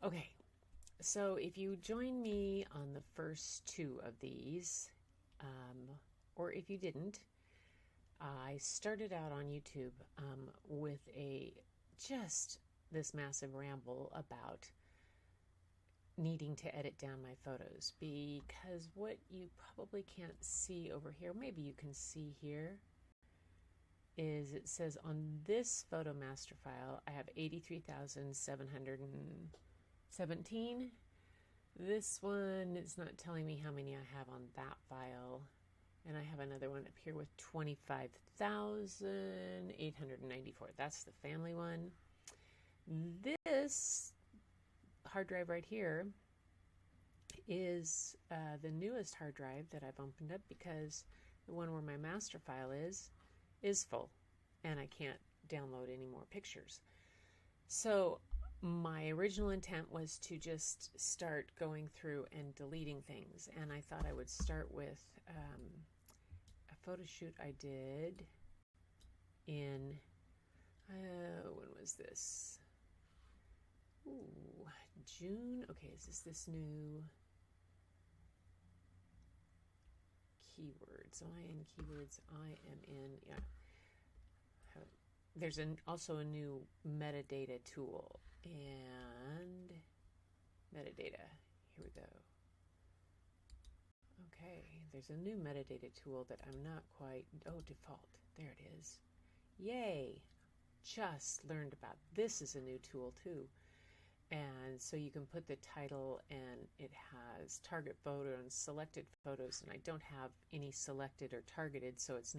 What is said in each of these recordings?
Okay, so if you join me on the first two of these, or if you didn't, I started out on YouTube with just this massive ramble about needing to edit down my photos, because what you probably can't see over here, maybe you can see here, is it says on this photo master file I have 83,717. This one, it's not telling me how many I have on that file. And I have another one up here with 25,894. That's the family one. This hard drive right here is the newest hard drive that I've opened up, because the one where my master file is full and I can't download any more pictures. So my original intent was to just start going through and deleting things, and I thought I would start with a photo shoot I did in when was this? Ooh, June. Okay, is this new keywords? I in keywords. I am in. Yeah. There's also a new metadata tool, and metadata. Here we go. Okay, there's a new metadata tool that I'm not quite. Oh, default. There it is. Yay! Just learned about this. Is a new tool too. And so you can put the title, and it has target photo and selected photos, and I don't have any selected or targeted, so it's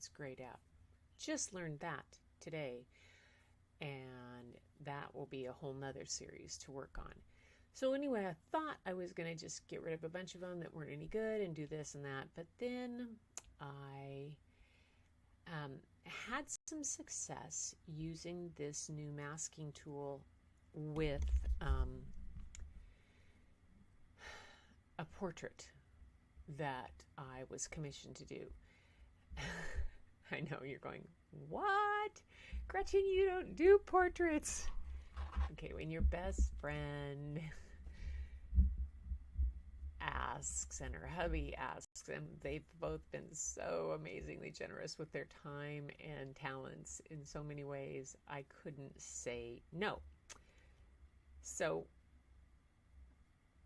grayed out. Just learned that today, and that will be a whole nother series to work on. So anyway, I thought I was going to just get rid of a bunch of them that weren't any good and do this and that, but then I had some success using this new masking tool with a portrait that I was commissioned to do. I know you're going, what? Gretchen, you don't do portraits. Okay, when your best friend asks and her hubby asks, and they've both been so amazingly generous with their time and talents in so many ways, I couldn't say no. So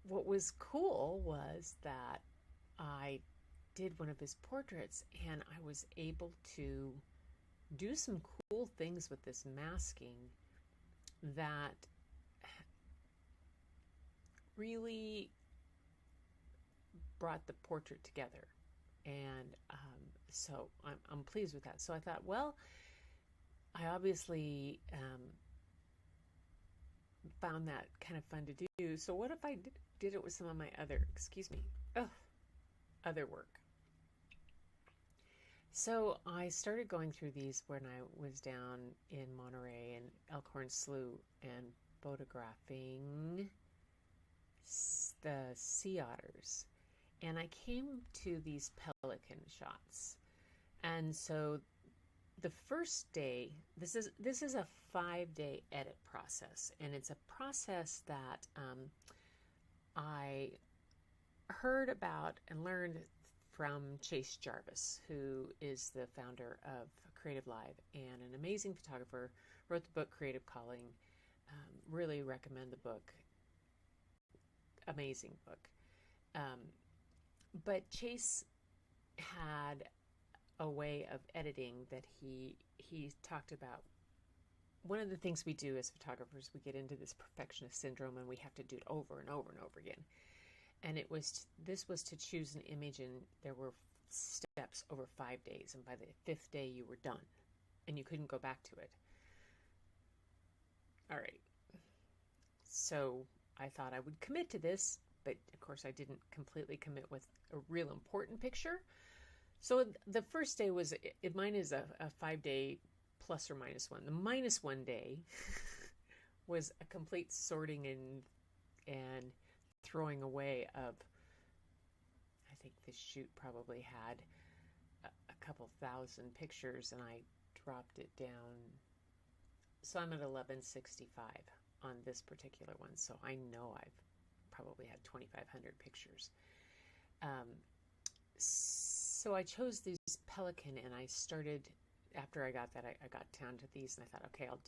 what was cool was that I did one of his portraits, and I was able to do some cool things with this masking that really brought the portrait together. And so I'm pleased with that. So I thought, well, I obviously found that kind of fun to do. So what if I did it with some of my other work? So I started going through these when I was down in Monterey and Elkhorn Slough and photographing the sea otters. And I came to these pelican shots. And so the first day, this is a 5-day edit process, and it's a process that I heard about and learned from Chase Jarvis, who is the founder of Creative Live and an amazing photographer, wrote the book Creative Calling. Really recommend the book. Amazing book. But Chase had a way of editing that he talked about. One of the things we do as photographers, we get into this perfectionist syndrome, and we have to do it over and over and over again. And this was to choose an image, and there were steps over 5 days, and by the 5th day you were done, and you couldn't go back to it. All right. So I thought I would commit to this, but of course I didn't completely commit with a real important picture. So the first day was, mine is a 5-day plus or minus one. The minus one day was a complete sorting and throwing away of, I think this shoot probably had a couple thousand pictures, and I dropped it down. So I'm at 1165 on this particular one, so I know I've probably had 2,500 pictures. So I chose these Pelican, and I started, after I got that, I got down to these, and I thought, okay, I'll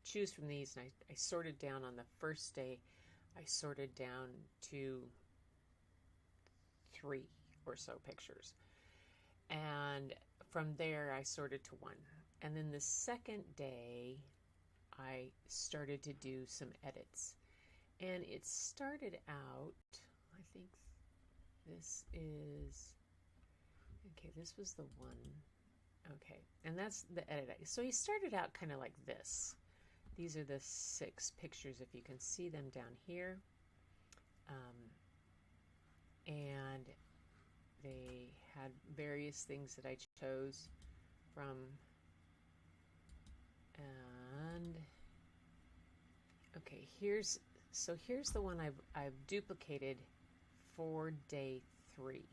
choose from these, and I sorted down on the first day. I sorted down to 3 or so pictures, and from there I sorted to 1. And then the second day I started to do some edits, and it started out, I think this is, okay, this was the one, okay, and that's the edit. So he started out kind of like this. These are the 6 pictures, if you can see them down here, and they had various things that I chose from, and okay, here's the one I've duplicated for day 3,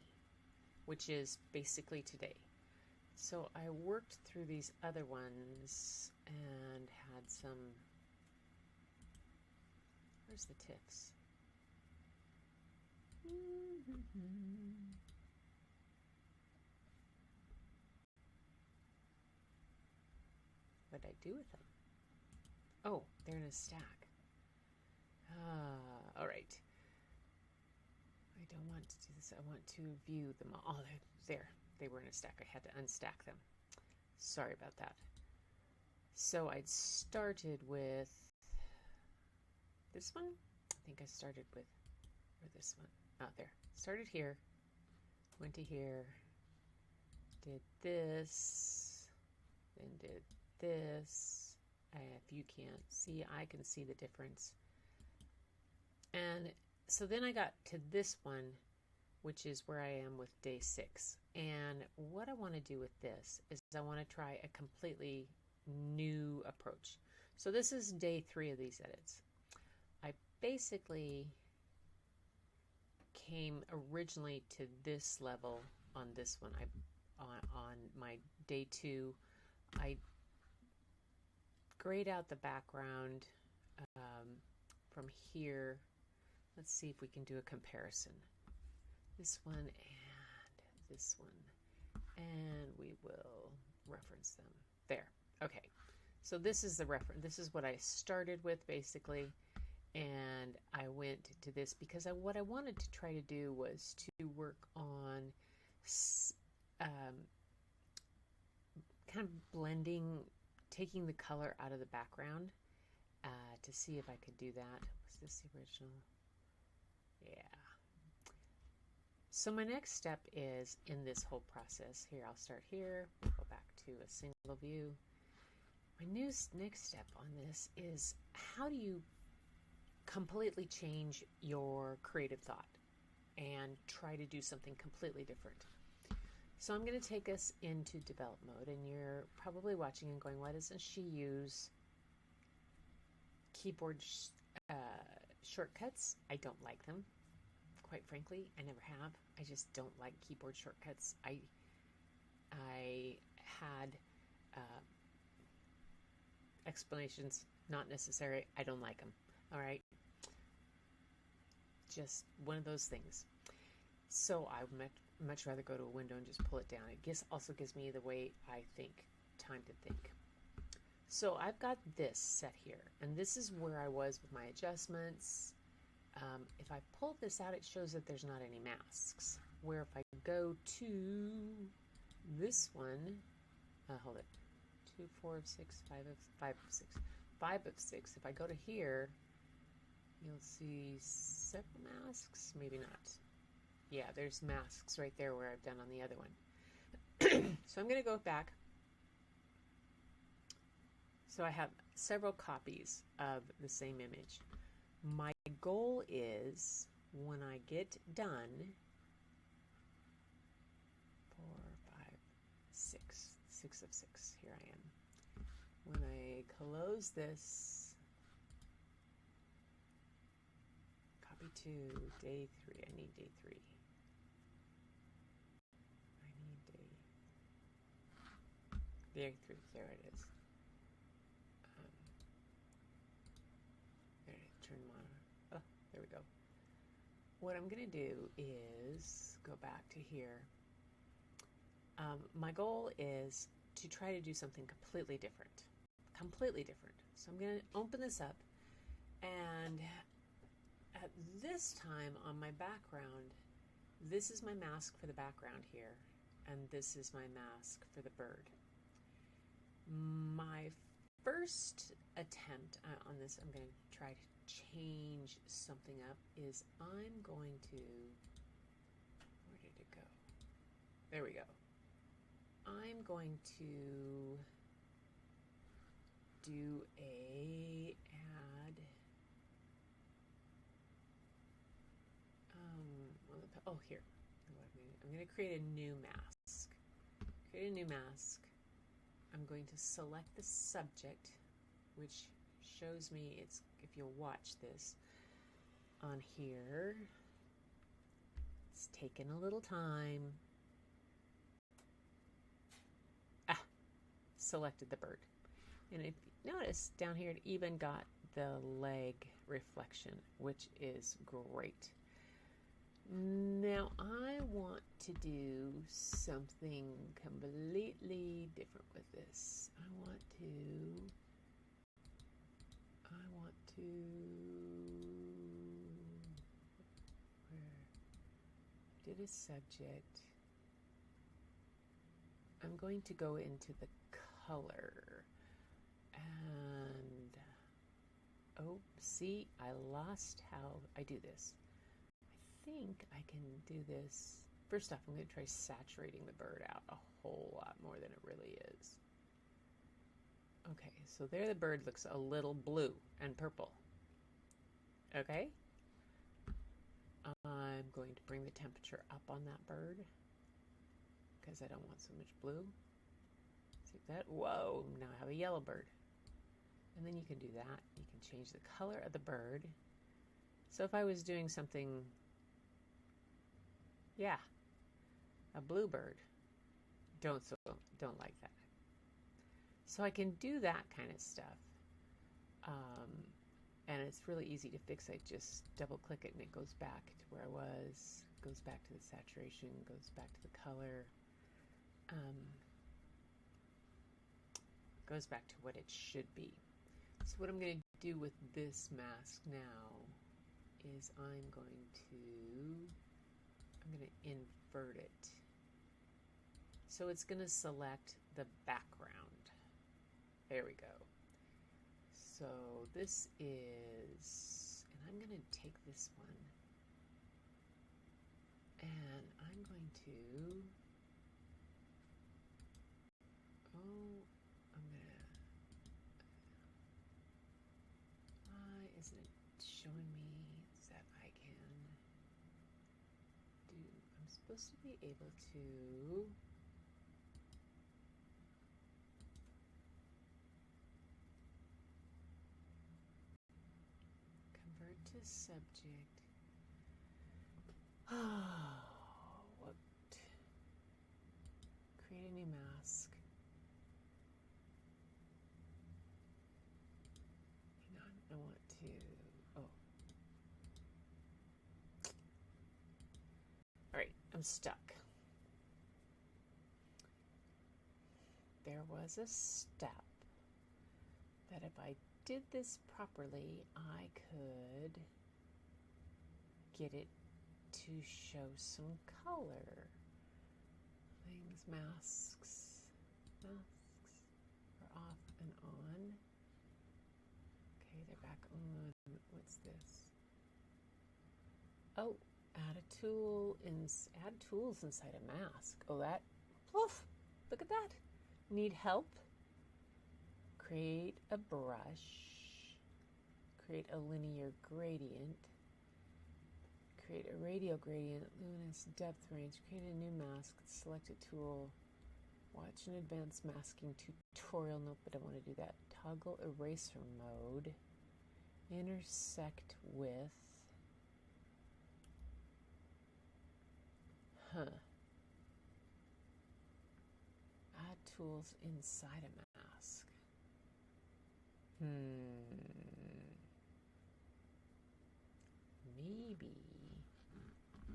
which is basically today. So I worked through these other ones and had some, where's the tips? What did I do with them? Oh, they're in a stack. All right. I don't want to do this. I want to view them all. Oh, they're there. They were in a stack. I had to unstack them. Sorry about that. So I'd started with this one. I think I started with, or this one. Oh, there. Started here. Went to here. Did this. Then did this. If you can't see, I can see the difference. And so then I got to this one, which is where I am with day 6. And what I want to do with this is I want to try a completely new approach. So this is day 3 of these edits. I basically came originally to this level on this one. On my day 2, I grayed out the background from here. Let's see if we can do a comparison. This one and this one, and we will reference them. There. Okay. So this is the reference. This is what I started with basically, and I went to this because what I wanted to try to do was to work on kind of blending, taking the color out of the background to see if I could do that. Was this the original? Yeah. So my next step is in this whole process. Here, I'll start here. We'll go back to a single view. My next step on this is how do you completely change your creative thought and try to do something completely different. So I'm going to take us into develop mode, and you're probably watching and going, why doesn't she use keyboard shortcuts? I don't like them. Quite frankly, I never have. I just don't like keyboard shortcuts. I had explanations, not necessary. I don't like them. All right. Just one of those things. So I would much rather go to a window and just pull it down. It also gives me the way I think, time to think. So I've got this set here, and this is where I was with my adjustments. If I pull this out, it shows that there's not any masks. Where if I go to this one, hold it, 2, 4 of 6, 5 of 6, 5 of 6. If I go to here, you'll see several masks, maybe not. Yeah, there's masks right there where I've done on the other one. So I'm going to go back. So I have several copies of the same image. My goal is when I get done, 4, 5, 6, 6 of 6, here I am. When I close this, copy to day 3, I need day 3. Day 3, there it is. turn my, oh, there we go. What I'm going to do is go back to here. My goal is to try to do something completely different. So I'm going to open this up, and at this time on my background, this is my mask for the background here, and this is my mask for the bird. My first attempt on this, I'm going to try to change something up, is I'm going to, where did it go? There we go. I'm going to do a add, oh, here. I'm going to create a new mask. I'm going to select the subject, which shows me it's, if you'll watch this on here, it's taken a little time. Selected the bird. And if you notice down here, it even got the leg reflection, which is great. Now I want to do something completely different with this. I want to where did a subject? I'm going to go into the color, and oh, see, I lost how I do this. I think I can do this. First off, I'm going to try saturating the bird out a whole lot more than it really is. Okay, so there the bird looks a little blue and purple. Okay, I'm going to bring the temperature up on that bird because I don't want so much blue. See that? Whoa, now I have a yellow bird. And then you can do that. You can change the color of the bird. So if I was doing something, yeah, a blue bird, don't like that. So I can do that kind of stuff. And it's really easy to fix. I just double click it and it goes back to where I was, goes back to the saturation, goes back to the color. Goes back to what it should be. So what I'm going to do with this mask now is I'm going to invert it. So it's going to select the background. There we go. So this is, and I'm going to take this one and I'm going to, why isn't it showing me that I can do, I'm supposed to be able to convert to subject. What? Create a new mask. Hang on, I want to, oh. All right, I'm stuck. There was a step that if I did this properly, I could get it to show some color. Things, masks are off and on. Okay, they're back on. What's this? Oh, add tools inside a mask. Oh, that, poof, look at that. Need help? Create a brush. Create a linear gradient. Create a radial gradient, luminance, depth range. Create a new mask. Select a tool. Watch an advanced masking tutorial. Nope, but I want to do that. Toggle eraser mode. Intersect with. Add tools inside a mask. maybe.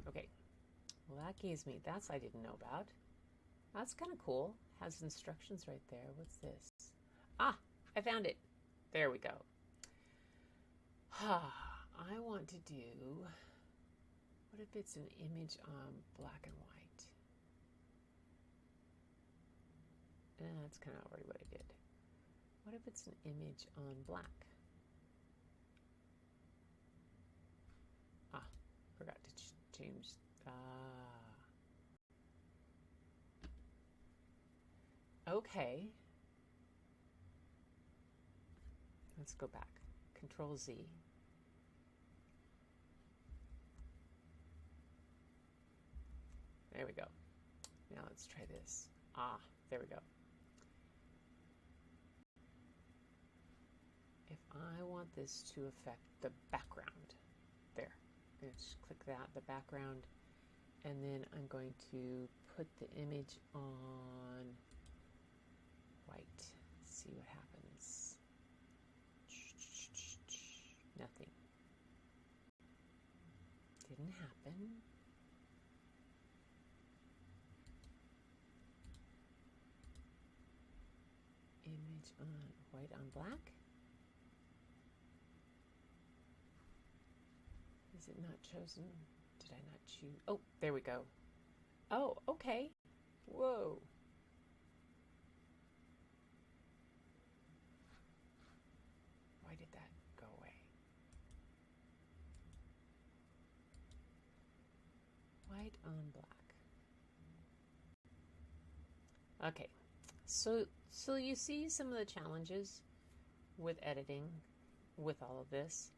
Okay. Well, that gives me, that's I didn't know about. That's kind of cool. Has instructions right there. What's this? Ah, I found it. There we go. I want to do, what if it's an image on black and white? That's kind of already what I did. What if it's an image on black? Ah, forgot to change. Okay. Let's go back. Control Z. There we go. Now let's try this. Ah, there we go. If I want this to affect the background, there. I'm going to just click that, the background, and then I'm going to put the image on white. See what happens. Nothing. Didn't happen. Image on white on black. Is it not chosen? Did I not choose? Oh, there we go. Oh, okay. Whoa. Why did that go away? White on black. Okay. So you see some of the challenges with editing with all of this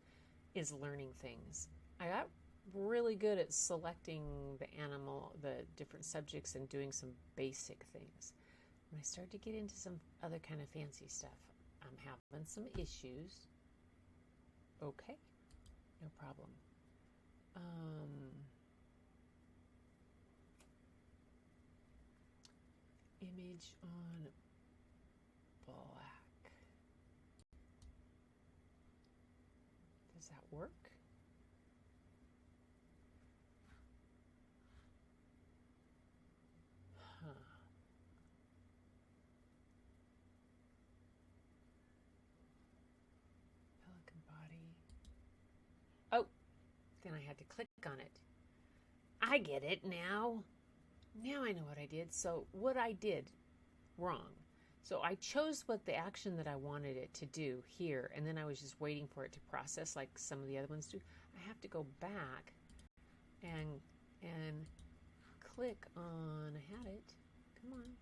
is learning things. I got really good at selecting the animal, the different subjects, and doing some basic things. When I started to get into some other kind of fancy stuff, I'm having some issues. Okay, no problem. Image on black. Does that work? Huh. Pelican body. Oh, then I had to click on it. I get it now. Now I know what I did. So what I did wrong. So I chose what the action that I wanted it to do here, and then I was just waiting for it to process like some of the other ones do. I have to go back and click on, I had it, come on,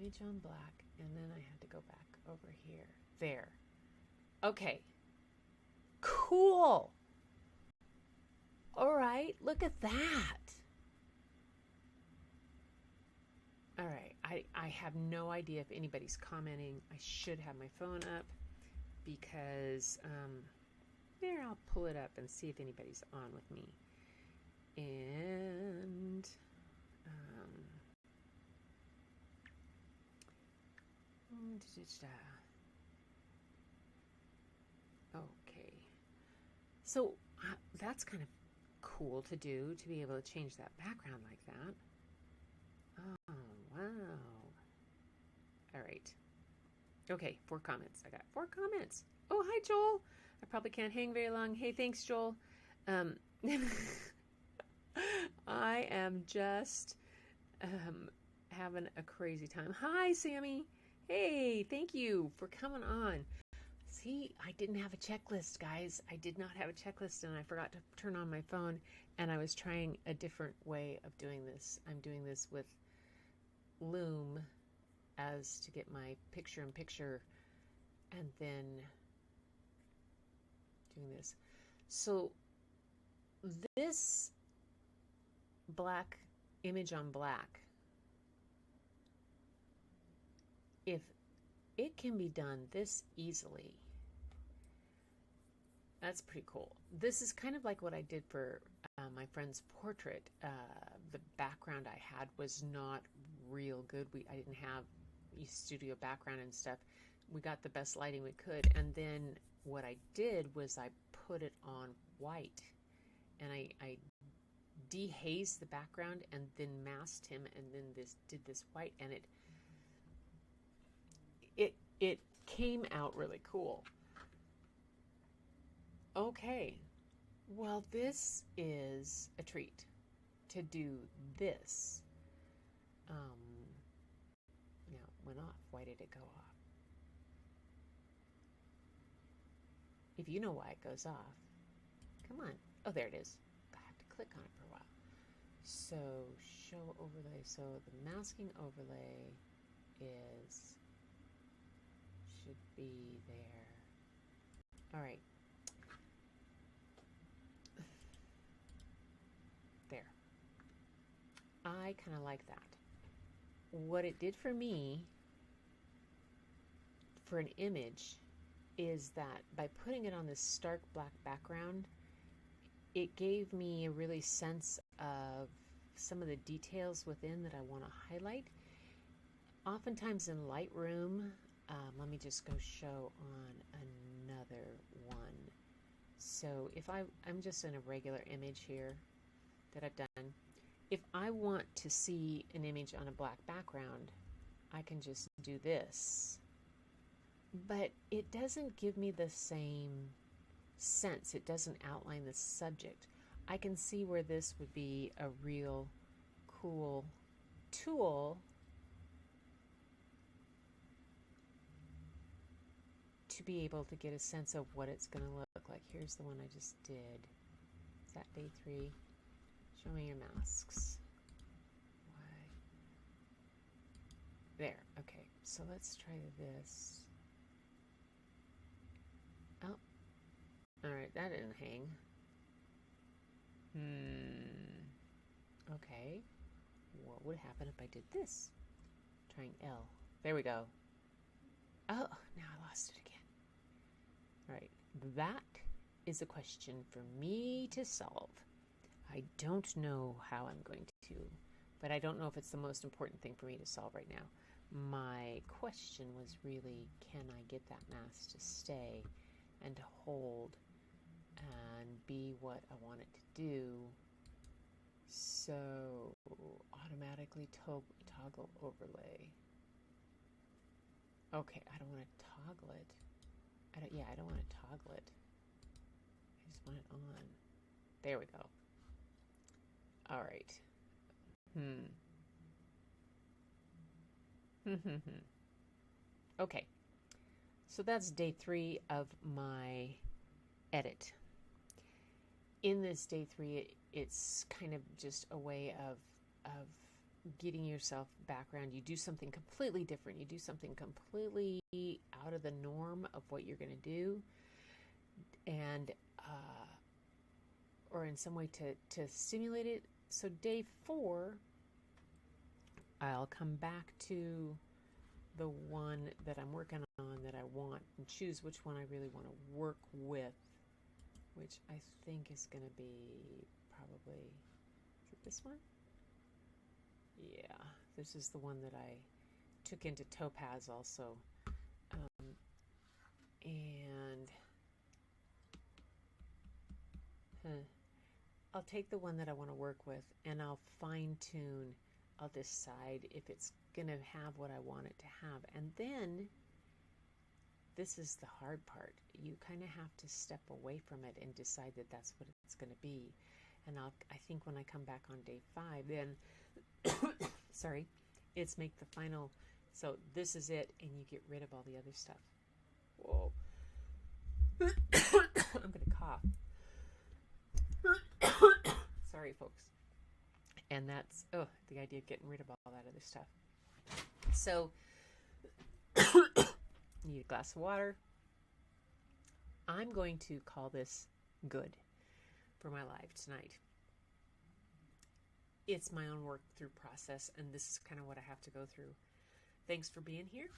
image on black, and then I had to go back over here. There. Okay. Cool. All right, look at that. All right, I have no idea if anybody's commenting. I should have my phone up because, there, I'll pull it up and see if anybody's on with me. And, okay. So that's kind of cool to do, to be able to change that background like that. Oh, wow. All right. Okay, 4 comments. I got 4 comments. Oh, hi, Joel. I probably can't hang very long. Hey, thanks, Joel. I am just having a crazy time. Hi, Sammy. Hey, thank you for coming on. See, I didn't have a checklist, guys. I did not have a checklist, and I forgot to turn on my phone, and I was trying a different way of doing this. I'm doing this with Loom as to get my picture-in-picture, and then doing this. So this black image on black, if it can be done this easily, that's pretty cool. This is kind of like what I did for my friend's portrait. The background I had was not real good. I didn't have studio background and stuff. We got the best lighting we could, and then what I did was I put it on white, and I dehazed the background and then masked him, and then did this white, and it came out really cool. Okay, well, this is a treat to do this. Now it went off. Why did it go off? If you know why it goes off, come on. Oh, there it is. I have to click on it for a while. So show overlay. So the masking overlay should be there. All right. There. I kind of like that. What it did for me for an image is that by putting it on this stark black background, it gave me a really sense of some of the details within that I want to highlight. Oftentimes in Lightroom, let me just go show on another one. So if I'm just in a regular image here that I've done, if I want to see an image on a black background, I can just do this. But it doesn't give me the same sense. It doesn't outline the subject. I can see where this would be a real cool tool to be able to get a sense of what it's going to look like. Here's the one I just did. Is that day 3? Show me your masks. Why? There. Okay. So let's try this. Oh. All right. That didn't hang. Okay. What would happen if I did this? Trying L. There we go. Oh, now I lost it again. All right. That is a question for me to solve. I don't know how I'm going to, but I don't know if it's the most important thing for me to solve right now. My question was really, can I get that mask to stay and to hold and be what I want it to do? So automatically toggle overlay. Okay, I don't want to toggle it. I don't want to toggle it. I just want it on. There we go. All right. Okay. So that's day 3 of my edit. In this day 3, it's kind of just a way of getting yourself background. You do something completely different. You do something completely out of the norm of what you're going to do, and or in some way to stimulate it. So day 4, I'll come back to the one that I'm working on that I want and choose which one I really want to work with, which I think is going to be probably, is it this one? Yeah, this is the one that I took into Topaz also. I'll take the one that I want to work with and I'll fine tune. I'll decide if it's going to have what I want it to have. And then, this is the hard part. You kind of have to step away from it and decide that that's what it's going to be. And I think when I come back on day 5, then, sorry, it's make the final. So this is it, and you get rid of all the other stuff. Whoa. I'm going to cough. Sorry, folks. And that's, the idea of getting rid of all that other stuff. So, you need a glass of water. I'm going to call this good for my live tonight. It's my own work through process, and this is kind of what I have to go through. Thanks for being here.